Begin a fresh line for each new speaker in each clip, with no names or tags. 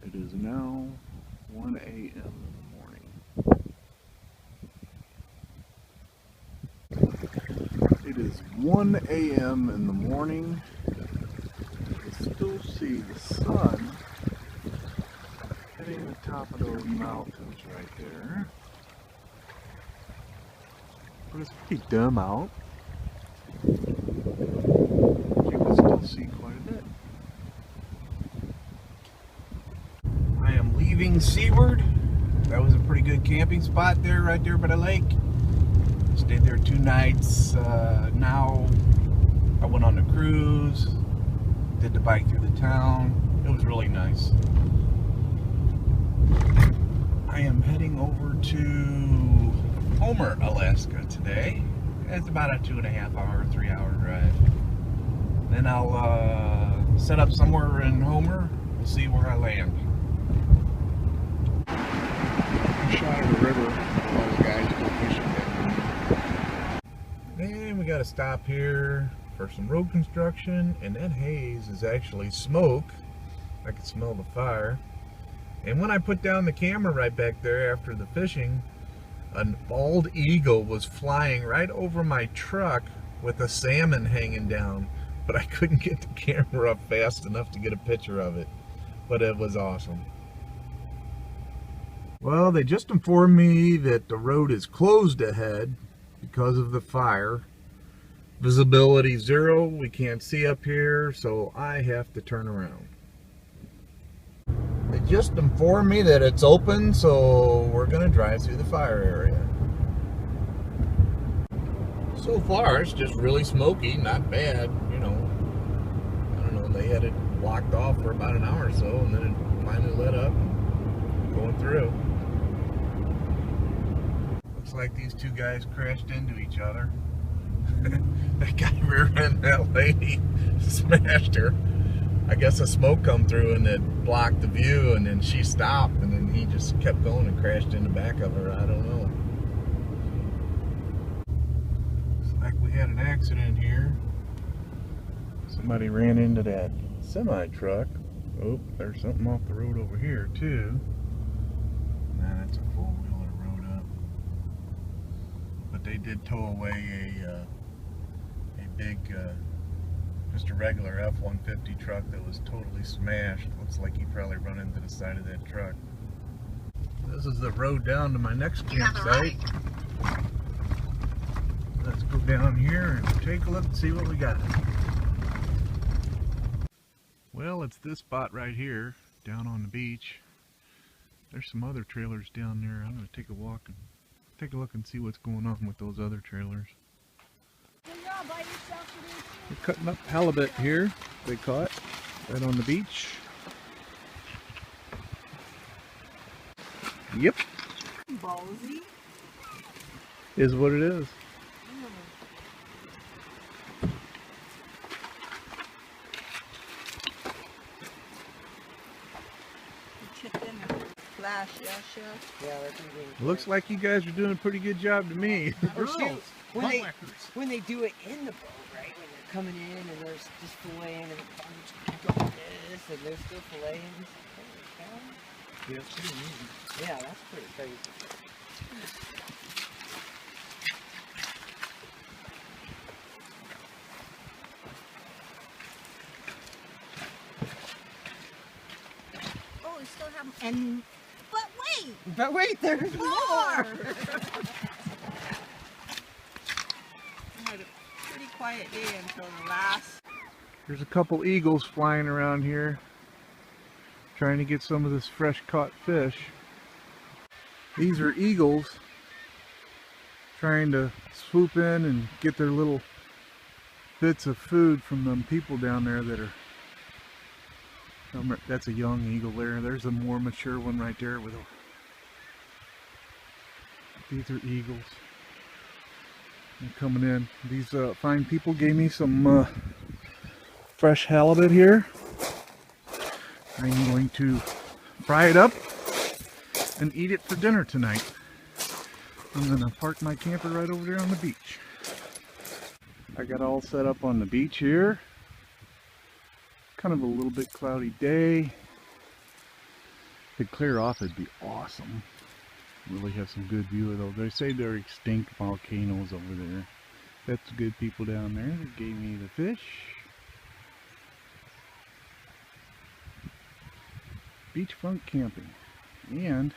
It is now 1 a.m. in the morning. It is 1 a.m. in the morning. You can still see the sun hitting the top of those mountains right there. But it's pretty dim out. You can still see quite a bit. I am leaving Seaward. That was a pretty good camping spot there, right there by the lake. Stayed there 2 nights. Now I went on a cruise, did the bike through the town. It was really nice. I am heading over to Homer, Alaska today. It's about a 2.5 hour, 3 hour drive. Then I'll set up somewhere in Homer. We'll see where I land. Shot of the river. All the guys go fishing there. And we got to stop here for some road construction. And that haze is actually smoke. I can smell the fire. And when I put down the camera right back there after the fishing, a bald eagle was flying right over my truck with a salmon hanging down. But I couldn't get the camera up fast enough to get a picture of it. But it was awesome. Well, they just informed me that the road is closed ahead because of the fire. Visibility 0, we can't see up here, so I have to turn around. They just informed me that it's open, so we're going to drive through the fire area. So far, it's just really smoky, not bad, you know. I don't know, they had it blocked off for about an hour or so, and then it finally lit up, going through. Looks like these two guys crashed into each other. That guy rear-ended that lady, smashed her. I guess the smoke come through and it blocked the view, and then she stopped, and then he just kept going and crashed in the back of her. I don't know. Looks like we had an accident here. Somebody ran into that semi-truck. Oh, there's something off the road over here too. Nah, that's a four-wheeler rode up. But they did tow away a big, just a regular F-150 truck that was totally smashed. Looks like he probably run into the side of that truck. This is the road down to my next campsite. Let's go down here and take a look and see what we got. Well, it's this spot right here, down on the beach. There's some other trailers down there. I'm going to take a walk and take a look and see what's going on with those other trailers. We're cutting up halibut here. They caught right on the beach. Yep.
Ballsy.
Is what it is.
Flash, yeah.
Looks like you guys are doing a pretty good job to me.
When they do it in the boat, right? When they're coming in and they're just filleting and going like this, and they're still filleting.
Yeah, it's pretty amazing.
Yeah, that's pretty crazy.
Oh, we still have, and
But wait, there's more!
We had a pretty quiet day until the last.
There's a couple eagles flying around here trying to get some of this fresh caught fish. These are eagles trying to swoop in and get their little bits of food from them people down there that are, that's a young eagle there. There's a more mature one right there with a, these are eagles. They're coming in. These fine people gave me some fresh halibut here. I'm going to fry it up and eat it for dinner tonight. I'm going to park my camper right over there on the beach. I got all set up on the beach here. Kind of a little bit cloudy day. could clear off, it'd be awesome. Really have some good view of those. They say they're extinct volcanoes over there. That's the good people down there that gave me the fish. Beachfront camping. And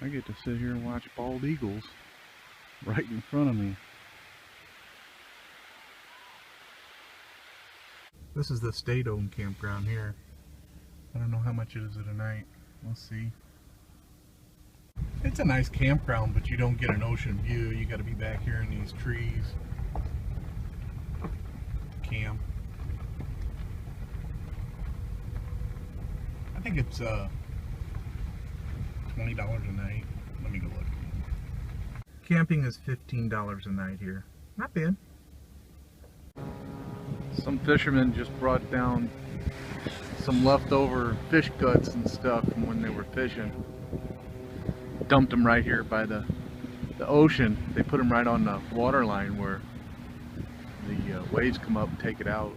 I get to sit here and watch bald eagles right in front of me. This is the state-owned campground here. I don't know how much it is at a night. We'll see. It's a nice campground, but you don't get an ocean view. You got to be back here in these trees to camp. I think it's $20 a night. Let me go look. Camping is $15 a night here. Not bad. Some fishermen just brought down some leftover fish guts and stuff from when they were fishing. Dumped them right here by the ocean. They put them right on the water line where the waves come up and take it out.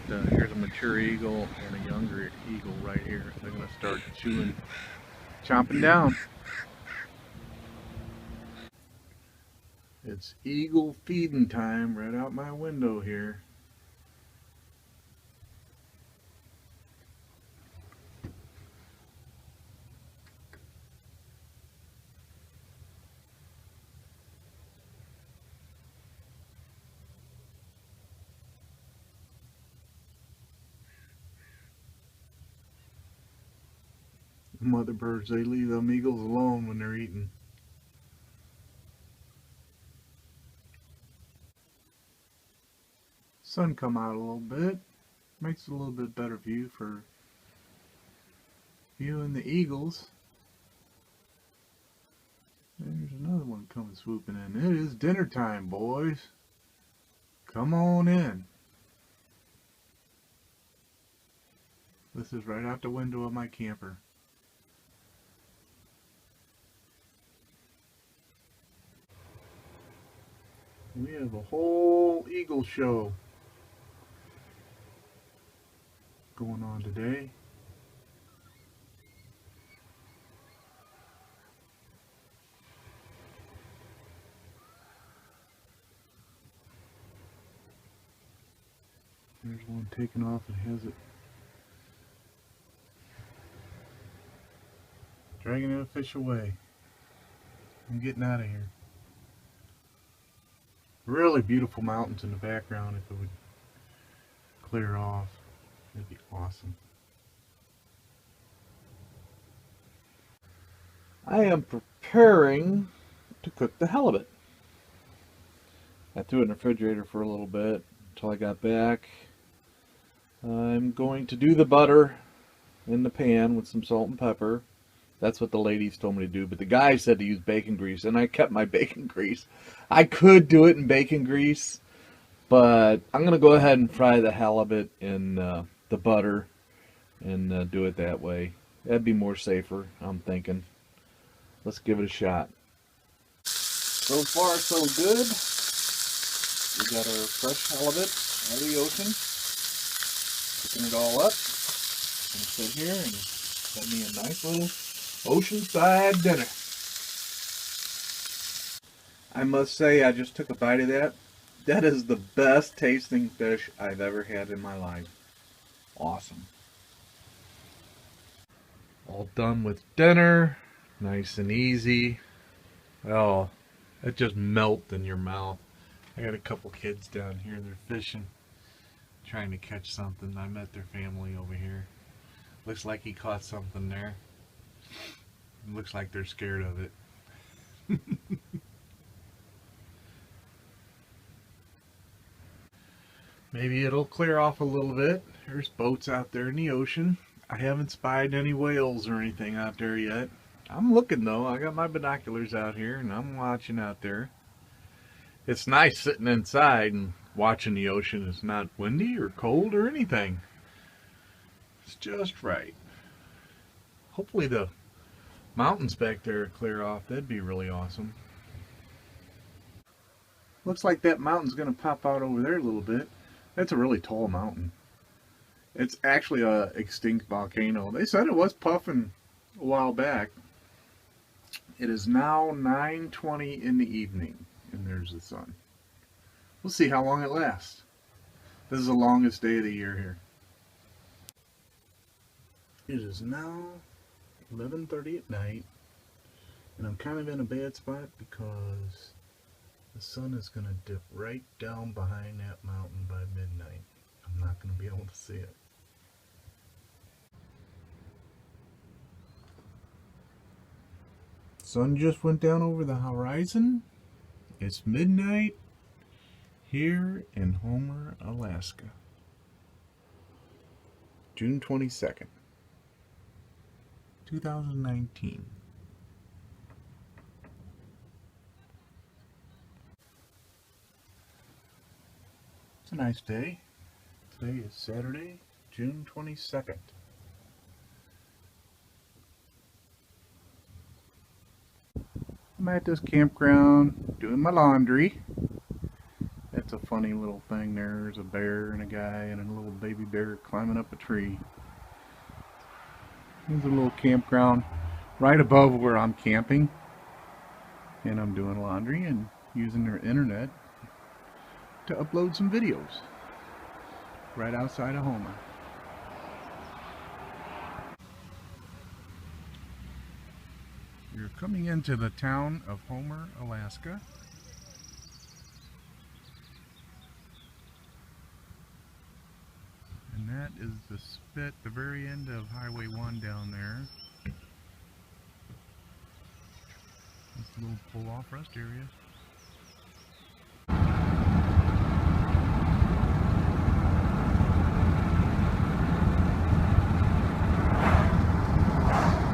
Here's a mature eagle and a younger eagle right here. They're going to start chomping down. It's eagle feeding time right out my window here. Mother birds, they leave them eagles alone when they're eating. Sun come out a little bit, makes it a little bit better view for viewing the eagles. There's another one coming swooping in. It is dinner time, boys. Come on in. This is right out the window of my camper. We have a whole eagle show going on today. There's one taking off and has it dragging that fish away. I'm getting out of here. Really beautiful mountains in the background. If it would clear off, it'd be awesome. I am preparing to cook the halibut. I threw it in the refrigerator for a little bit until I got back. I'm going to do the butter in the pan with some salt and pepper. That's what the ladies told me to do, but the guy said to use bacon grease, and I kept my bacon grease. I could do it in bacon grease, but I'm going to go ahead and fry the halibut in the butter and do it that way. That'd be more safer, I'm thinking. Let's give it a shot. So far, so good. We got our fresh halibut out of the ocean. Cooking it all up. I'm going to sit here and get me a nice little oceanside dinner. I must say, I just took a bite of that. That is the best tasting fish I've ever had in my life. Awesome. All done with dinner. Nice and easy. Oh, it just melts in your mouth. I got a couple kids down here. They're fishing, trying to catch something. I met their family over here. Looks like he caught something there. Looks like they're scared of it. Maybe it'll clear off a little bit. There's boats out there in the ocean. I haven't spied any whales or anything out there yet. I'm looking though. I got my binoculars out here and I'm watching out there. It's nice sitting inside and watching the ocean. It's not windy or cold or anything. It's just right. Hopefully the mountains back there clear off. That'd be really awesome. Looks like that mountain's going to pop out over there a little bit. That's a really tall mountain. It's actually a extinct volcano. They said it was puffing a while back. It is now 9:20 in the evening, and there's the sun. We'll see how long it lasts. This is the longest day of the year here. It is now 11:30 at night, and I'm kind of in a bad spot because the sun is going to dip right down behind that mountain by midnight. I'm not going to be able to see it. Sun just went down over the horizon. It's midnight here in Homer, Alaska. June 22nd, 2019. It's a nice day. Today is Saturday, June 22nd. I'm at this campground doing my laundry. That's a funny little thing there. There's a bear and a guy and a little baby bear climbing up a tree. There's a little campground right above where I'm camping. And I'm doing laundry and using their internet to upload some videos right outside of Homer. You're coming into the town of Homer, Alaska. And that is the spit, the very end of Highway 1 down there. This little pull-off rest area.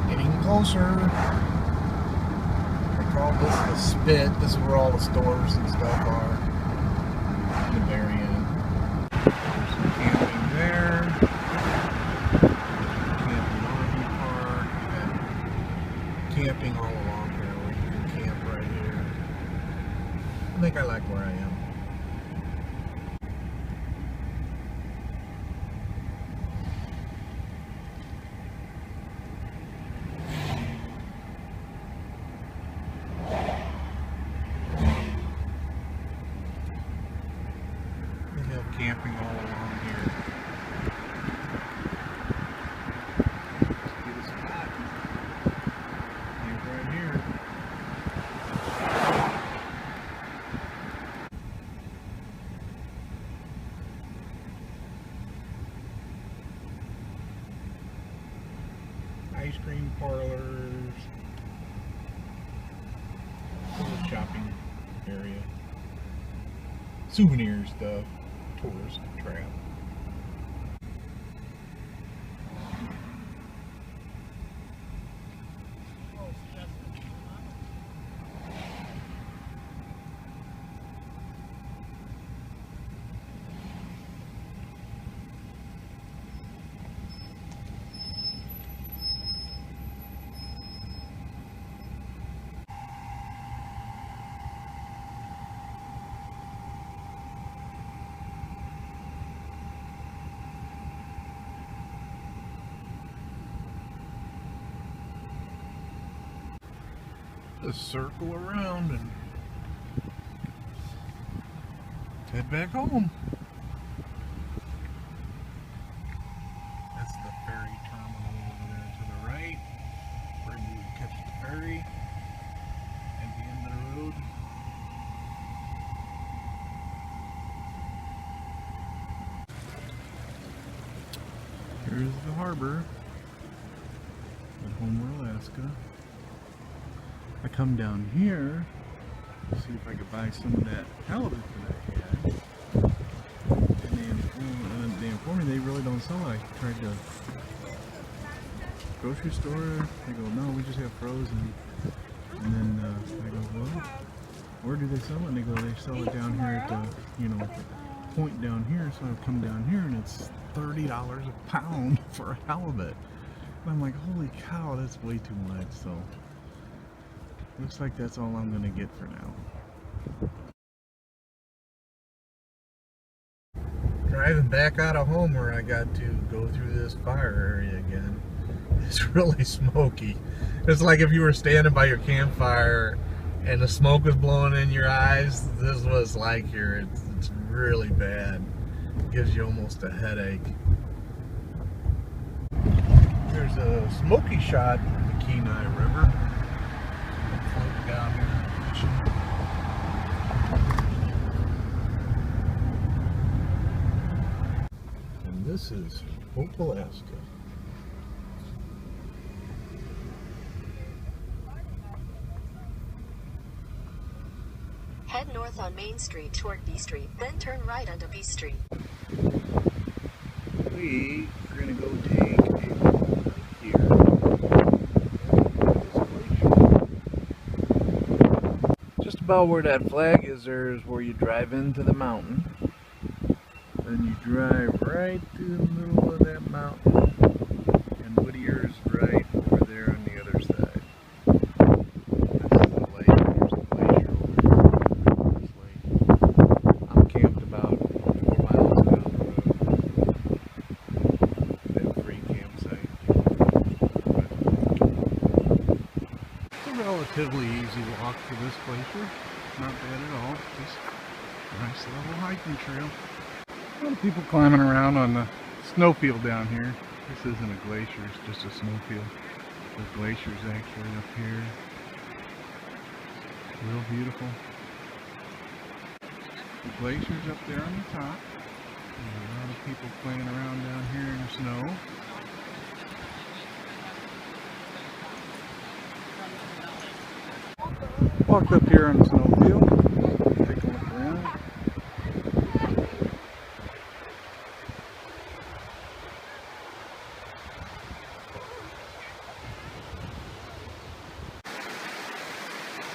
Getting closer. They call this the spit. This is where all the stores and stuff are. In the very end. There's some camping there. Camping RV park. And camping all along here. We can camp right here. I think I like where I am. Camping all along here. Let's get a spot. Camp right here. Ice cream parlors. Little shopping area. Souvenir stuff. Tourist trap. Just circle around and head back home. That's the ferry terminal over there to the right, where you would catch the ferry at the end of the road. Here's the harbor at Homer, Alaska. I come down here to see if I could buy some of that halibut that I had. And they informed me they really don't sell it. I tried the grocery store. They go, no, we just have frozen. And then I go, well, where do they sell it? And they go, they sell it down here at the, point down here. So I come down here and it's $30 a pound for a halibut. And I'm like, holy cow, that's way too much. So looks like that's all I'm going to get for now. Driving back out of Homer, I got to go through this fire area again. It's really smoky. It's like if you were standing by your campfire and the smoke was blowing in your eyes. This is what it's like here. It's really bad. It gives you almost a headache. There's a smoky shot of the Kenai River. Floating down here fishing. And this is Hope, Alaska.
Head north on Main Street toward B Street, then turn right onto B Street.
We are going to go take a look right here. Just about where that flag is, there is where you drive into the mountain. Then you drive right through the middle of that mountain, and Whittier's right over there on the other side. This is the lake. There's a glacier over this lake. I'm camped about 4 miles down the road. They have a free campsite. It's a relatively easy walk to this glacier. Not bad at all. Just a nice little hiking trail. A lot of people climbing around on the snowfield down here. This isn't a glacier, it's just a snowfield. The glacier's actually up here. Real beautiful. The glacier's up there on the top. There's a lot of people playing around down here in the snow. Walked up here on the snowfield. Take a look around.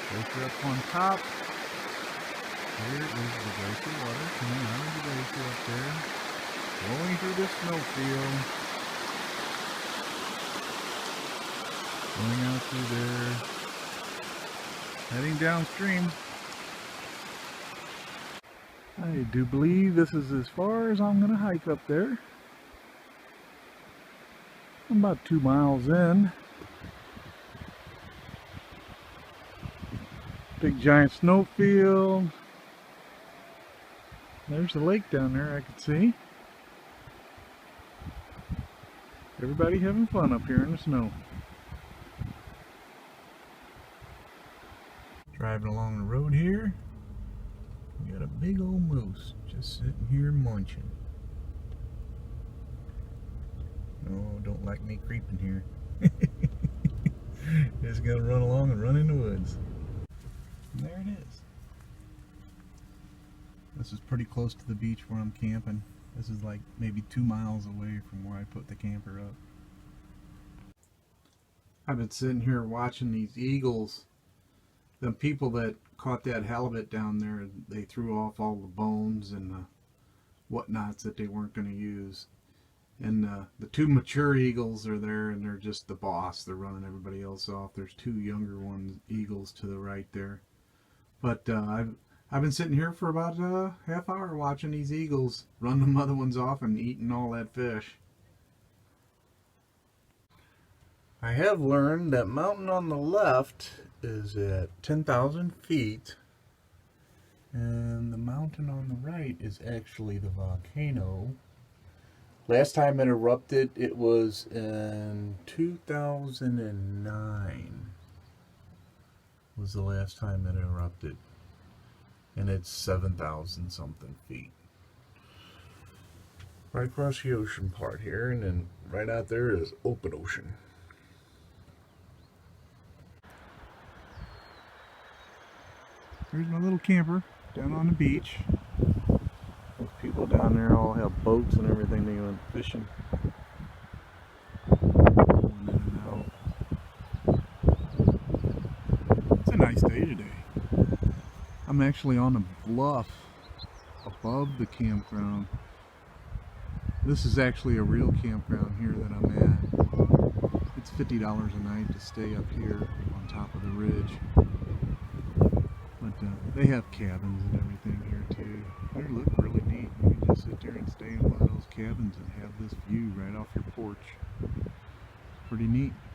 Glacier up on top. Here is the glacier water coming out of the glacier up there, flowing through the snowfield, going out through there, heading downstream. I do believe this is as far as I'm going to hike up there. I'm about 2 miles in. Big giant snowfield. There's the lake down there I can see. Everybody having fun up here in the snow. Driving along the road here. We got a big old moose just sitting here munching. No, don't like me creeping here. Just gonna run along and run in the woods. And there it is. This is pretty close to the beach where I'm camping. This is like maybe 2 miles away from where I put the camper up. I've been sitting here watching these eagles. The people that caught that halibut down there, they threw off all the bones and the whatnots that they weren't going to use. And the 2 mature eagles are there, and they're just the boss. They're running everybody else off. There's 2 younger eagles to the right there. But I've been sitting here for about a half hour watching these eagles run them other ones off and eating all that fish. I have learned that mountain on the left is at 10,000 feet, and the mountain on the right is actually the volcano. Last time it erupted, it was in 2009 was the last time it erupted, and it's 7,000 something feet. Right across the ocean part here, and then right out there is open ocean. Here's my little camper down on the beach. Those people down there all have boats and everything. They go fishing. Going in and out. It's a nice day today. I'm actually on a bluff above the campground. This is actually a real campground here that I'm at. It's $50 a night to stay up here on top of the ridge. But they have cabins and everything here too. They look really neat. just sit there and stay in one of those cabins and have this view right off your porch. Pretty neat.